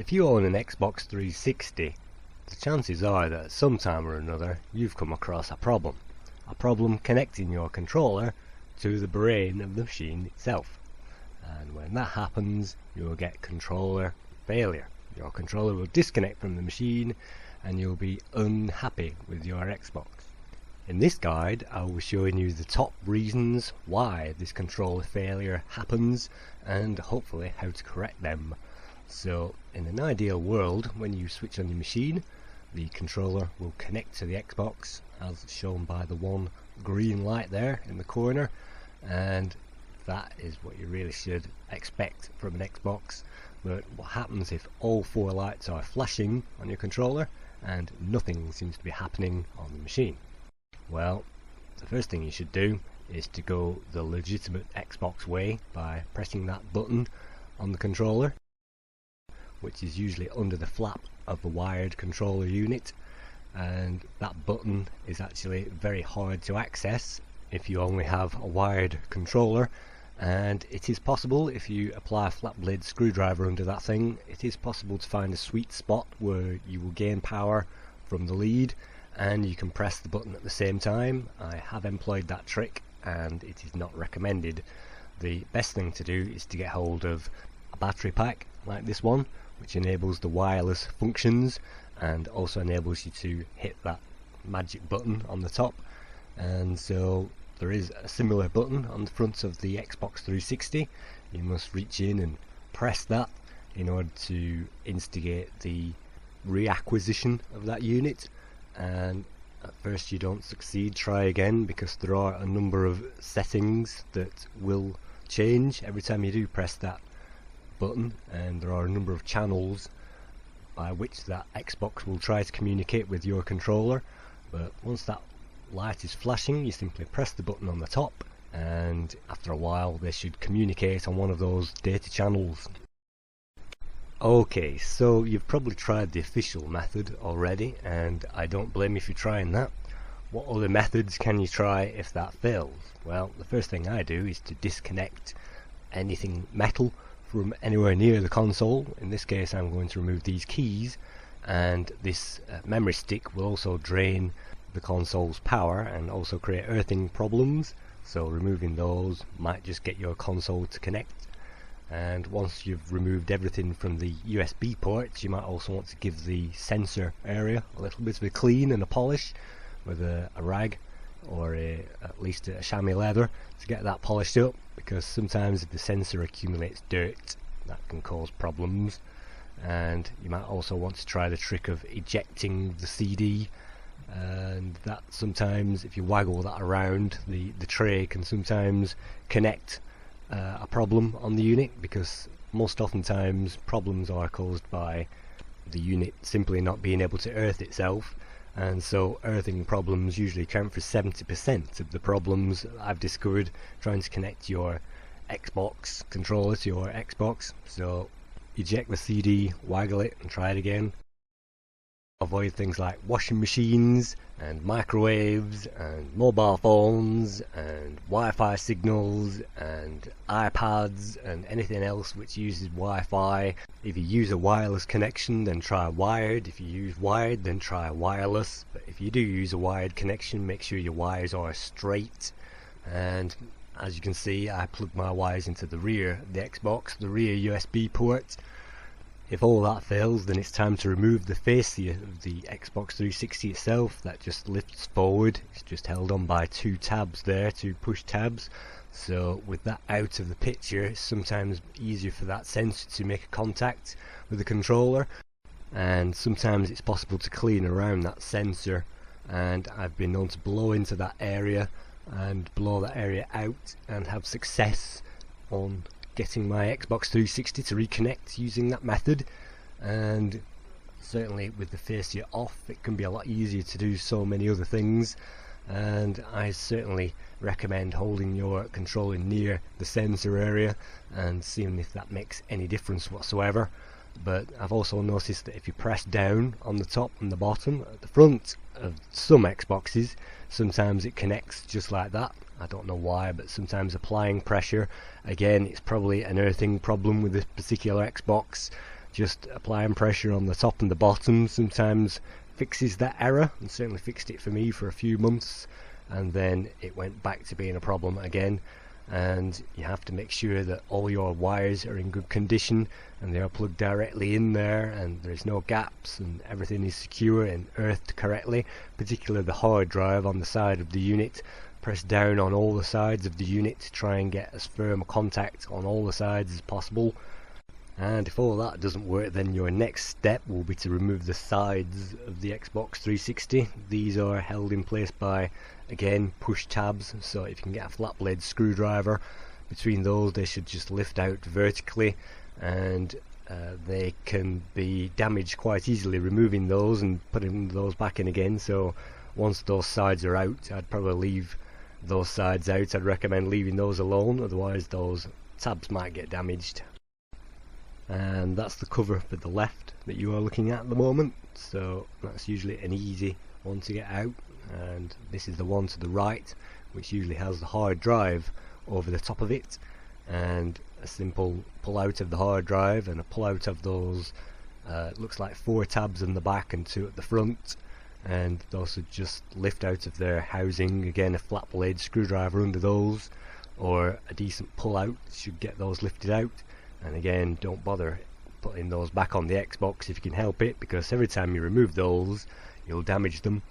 If you own an Xbox 360, the chances are that at some time or another you've come across a problem connecting your controller to the brain of the machine itself. And when that happens, you'll get controller failure. Your controller will disconnect from the machine and you'll be unhappy with your Xbox. In this guide, I will be showing you the top reasons why this controller failure happens and hopefully how to correct them. So, in an ideal world, when you switch on your machine, the controller will connect to the Xbox as shown by the one green light there in the corner, and that is what you really should expect from an Xbox. But what happens if all four lights are flashing on your controller and nothing seems to be happening on the machine? Well, the first thing you should do is to go the legitimate Xbox way by pressing that button on the controller, which is usually under the flap of the wired controller unit, and that button is actually very hard to access if you only have a wired controller. And it is possible, if you apply a flat blade screwdriver under that thing, it is possible to find a sweet spot where you will gain power from the lead and you can press the button at the same time. I have employed that trick and it is not recommended. The best thing to do is to get hold of a battery pack like this one, which enables the wireless functions and also enables you to hit that magic button on the top. And so there is a similar button on the front of the Xbox 360. You must reach in and press that in order to instigate the reacquisition of that unit, and at first you don't succeed. Try again, because there are a number of settings that will change every time you do press that button, and there are a number of channels by which that Xbox will try to communicate with your controller. But once that light is flashing, you simply press the button on the top, and after a while they should communicate on one of those data channels. Okay, so you've probably tried the official method already, and I don't blame you for trying that. What other methods can you try if that fails? Well, the first thing I do is to disconnect anything metal from anywhere near the console. In this case I'm going to remove these keys, and this memory stick will also drain the console's power and also create earthing problems, so removing those might just get your console to connect. And once you've removed everything from the USB ports, you might also want to give the sensor area a little bit of a clean and a polish with a rag or at least a chamois leather to get that polished up, because sometimes if the sensor accumulates dirt, that can cause problems. And you might also want to try the trick of ejecting the CD, and that sometimes, if you waggle that around, the tray can sometimes connect a problem on the unit, because most oftentimes problems are caused by the unit simply not being able to earth itself. And so earthing problems usually account for 70% of the problems I've discovered trying to connect your Xbox controller to your Xbox. So eject the CD, waggle it and try it again. Avoid things like washing machines and microwaves and mobile phones and Wi-Fi signals and iPads and anything else which uses Wi-Fi. If you use a wireless connection, then try wired. If you use wired, then try wireless. But if you do use a wired connection, make sure your wires are straight. And as you can see, I plug my wires into the rear of the Xbox, the rear USB port. If all that fails, then it's time to remove the fascia of the Xbox 360 itself. That just lifts forward. It's just held on by two tabs there, two push tabs. So with that out of the picture, it's sometimes easier for that sensor to make a contact with the controller, and sometimes it's possible to clean around that sensor, and I've been known to blow into that area and blow that area out and have success on getting my Xbox 360 to reconnect using that method. And certainly with the fascia off, it can be a lot easier to do so many other things, and I certainly recommend holding your controller near the sensor area and seeing if that makes any difference whatsoever. But I've also noticed that if you press down on the top and the bottom at the front of some Xboxes, sometimes it connects just like that. I don't know why, but sometimes applying pressure, again it's probably an earthing problem with this particular Xbox, Just applying pressure on the top and the bottom sometimes fixes that error, and certainly fixed it for me for a few months, and then it went back to being a problem again. And you have to make sure that all your wires are in good condition and they are plugged directly in there and there's no gaps and everything is secure and earthed correctly, particularly the hard drive on the side of the unit. Press down on all the sides of the unit to try and get as firm a contact on all the sides as possible. And if all that doesn't work, then your next step will be to remove the sides of the Xbox 360. These are held in place by, again, push tabs, so if you can get a flat blade screwdriver between those, they should just lift out vertically, and they can be damaged quite easily removing those and putting those back in again. So once those sides are out, I'd probably leave those sides out. I'd recommend leaving those alone, otherwise those tabs might get damaged. And that's the cover for the left that you are looking at the moment, so that's usually an easy one to get out. And this is the one to the right, which usually has the hard drive over the top of it, and a simple pull out of the hard drive and a pull out of those looks like 4 tabs in the back and 2 at the front, and those should just lift out of their housing. Again, a flat blade screwdriver under those or a decent pull out should get those lifted out. And again, don't bother putting those back on the Xbox if you can help it, because every time you remove those you'll damage them.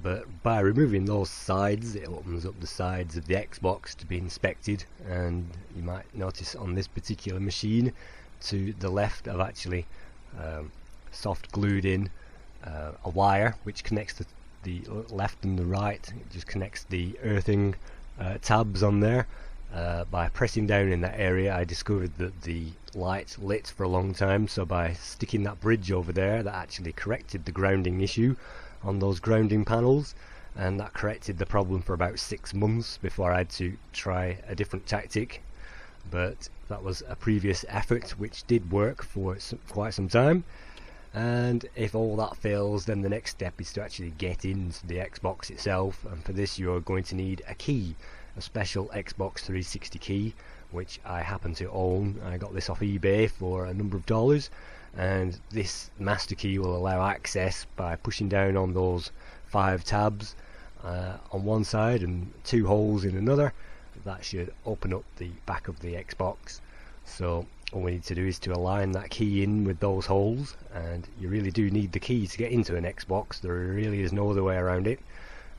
But by removing those sides, it opens up the sides of the Xbox to be inspected. And you might notice on this particular machine to the left I've actually soft glued in a wire which connects the left and the right. It just connects the earthing tabs on there. By pressing down in that area, I discovered that the light lit for a long time, so by sticking that bridge over there, that actually corrected the grounding issue on those grounding panels, and that corrected the problem for about 6 months before I had to try a different tactic. But that was a previous effort which did work for quite some time. And if all that fails, then the next step is to actually get into the Xbox itself, and for this you are going to need a key, a special Xbox 360 key, which I happen to own. I got this off eBay for a number of dollars, and this master key will allow access by pushing down on those 5 tabs on one side and 2 holes in another. That should open up the back of the Xbox. So all we need to do is to align that key in with those holes, and you really do need the key to get into an Xbox. There really is no other way around it.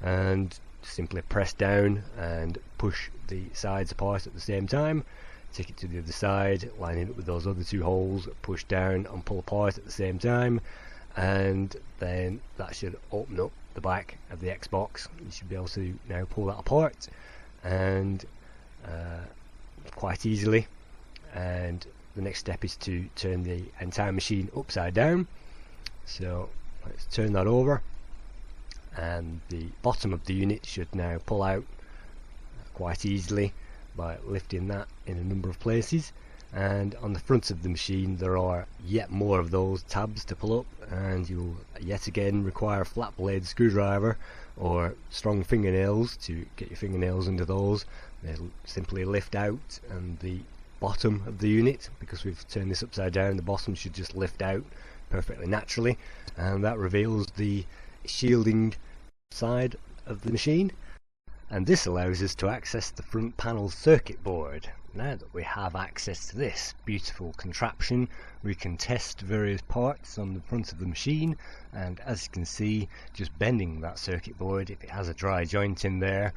And simply press down and push the sides apart at the same time, take it to the other side, line it up with those other 2 holes, push down and pull apart at the same time, and then that should open up the back of the Xbox. You should be able to now pull that apart, and quite easily. And the next step is to turn the entire machine upside down. So let's turn that over, and the bottom of the unit should now pull out quite easily by lifting that in a number of places. And on the front of the machine there are yet more of those tabs to pull up, and you'll yet again require a flat blade screwdriver or strong fingernails to get your fingernails under those. They'll simply lift out, and the bottom of the unit, because we've turned this upside down, the bottom should just lift out perfectly naturally, and that reveals the shielding side of the machine. And this allows us to access the front panel circuit board. Now that we have access to this beautiful contraption, we can test various parts on the front of the machine, and as you can see, just bending that circuit board, if it has a dry joint in there,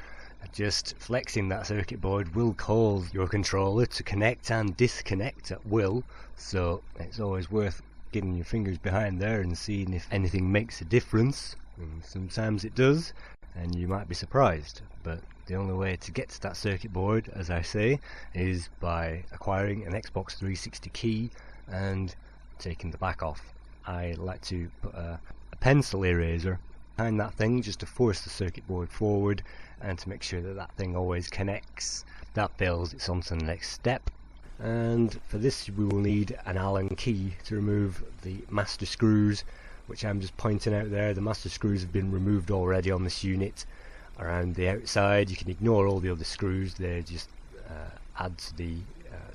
just flexing that circuit board will cause your controller to connect and disconnect at will. So it's always worth getting your fingers behind there and seeing if anything makes a difference. And sometimes it does, and you might be surprised. But the only way to get to that circuit board, as I say, is by acquiring an Xbox 360 key and taking the back off. I like to put a pencil eraser behind that thing just to force the circuit board forward and to make sure that that thing always connects. That fails, it's on to the next step. And for this we will need an Allen key to remove the master screws, which I'm just pointing out there. The master screws have been removed already on this unit around the outside. You can ignore all the other screws, they just add to the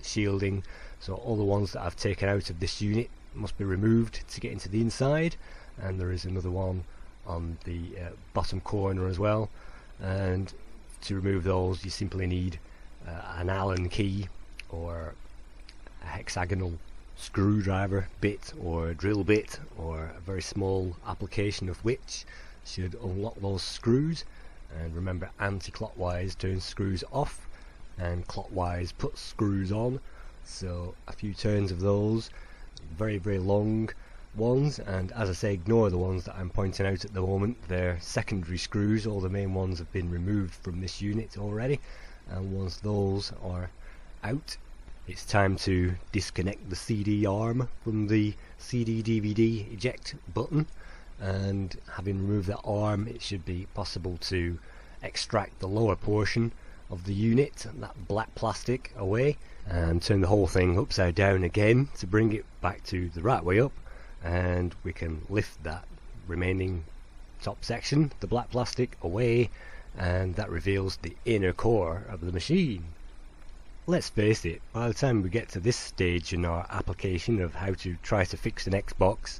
shielding. So all the ones that I've taken out of this unit must be removed to get into the inside, and there is another one on the bottom corner as well. And to remove those you simply need an Allen key or a hexagonal screwdriver bit or a drill bit, or a very small application of which should unlock those screws. And remember, anti-clockwise turns screws off and clockwise puts screws on, so a few turns of those, very long ones. And as I say, ignore the ones that I'm pointing out at the moment. They're secondary screws. All the main ones have been removed from this unit already, and once those are out, it's time to disconnect the CD arm from the CD DVD eject button. And having removed that arm, it should be possible to extract the lower portion of the unit, that black plastic, away, and turn the whole thing upside down again to bring it back to the right way up, and we can lift that remaining top section, the black plastic, away, and that reveals the inner core of the machine. Let's face it, by the time we get to this stage in our application of how to try to fix an Xbox,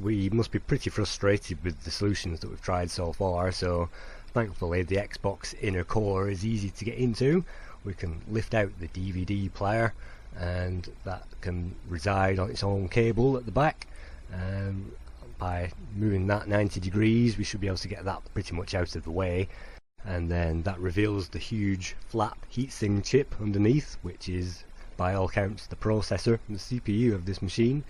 we must be pretty frustrated with the solutions that we've tried so far. So thankfully the Xbox inner core is easy to get into. We can lift out the DVD player, and that can reside on its own cable at the back. By moving that 90 degrees we should be able to get that pretty much out of the way, and then that reveals the huge flat heatsink chip underneath, which is by all counts the processor, the CPU of this machine.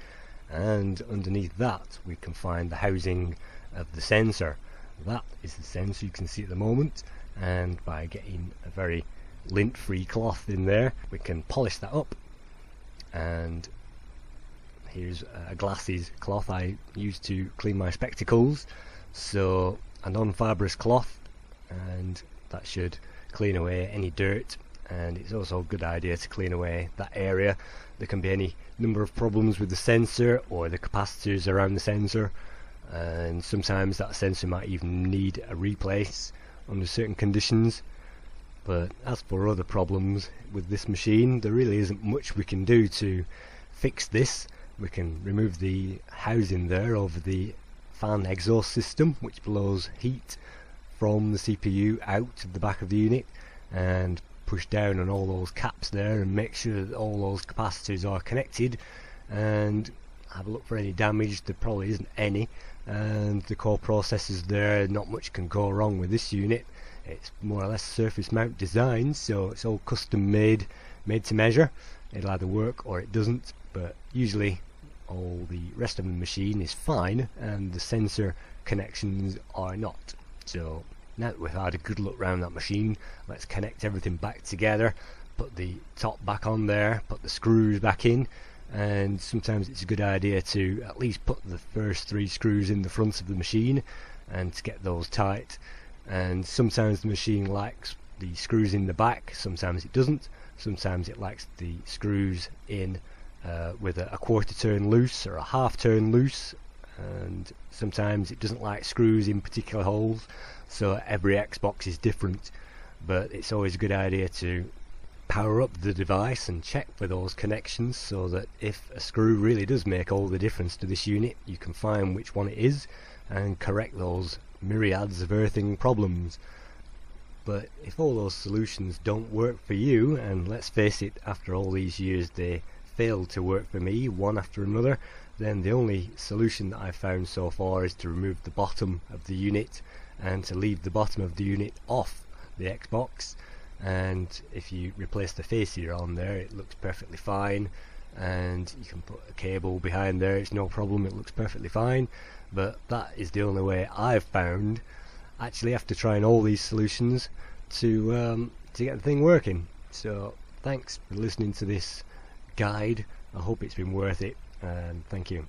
And underneath that we can find the housing of the sensor. That is the sensor you can see at the moment, and by getting a very lint-free cloth in there we can polish that up. And here's a glasses cloth I use to clean my spectacles, so a non-fibrous cloth, and that should clean away any dirt. And it's also a good idea to clean away that area. There can be any number of problems with the sensor or the capacitors around the sensor, and sometimes that sensor might even need a replace under certain conditions. But as for other problems with this machine, there really isn't much we can do to fix this. We can remove the housing there over the fan exhaust system, which blows heat from the CPU out of the back of the unit, and push down on all those caps there and make sure that all those capacitors are connected, and have a look for any damage. There probably isn't any, and the core processors there, not much can go wrong with this unit. It's more or less surface mount design, so it's all custom made to measure. It'll either work or it doesn't, but usually all the rest of the machine is fine and the sensor connections are not. So now that we've had a good look around that machine, let's connect everything back together, put the top back on there, put the screws back in. And sometimes it's a good idea to at least put the first 3 screws in the front of the machine and to get those tight. And sometimes the machine likes the screws in the back, sometimes it doesn't. Sometimes it likes the screws in with a quarter turn loose or a half turn loose, and sometimes it doesn't like screws in particular holes. So every Xbox is different, but it's always a good idea to power up the device and check for those connections, so that if a screw really does make all the difference to this unit, you can find which one it is and correct those myriads of earthing problems. But if all those solutions don't work for you, and let's face it, after all these years they failed to work for me one after another, then the only solution that I've found so far is to remove the bottom of the unit and to leave the bottom of the unit off the Xbox. And if you replace the facier on there, it looks perfectly fine, and you can put a cable behind there, it's no problem, it looks perfectly fine. But that is the only way I've found, actually, after trying all these solutions, to get the thing working. So thanks for listening to this guide. I hope it's been worth it, and thank you.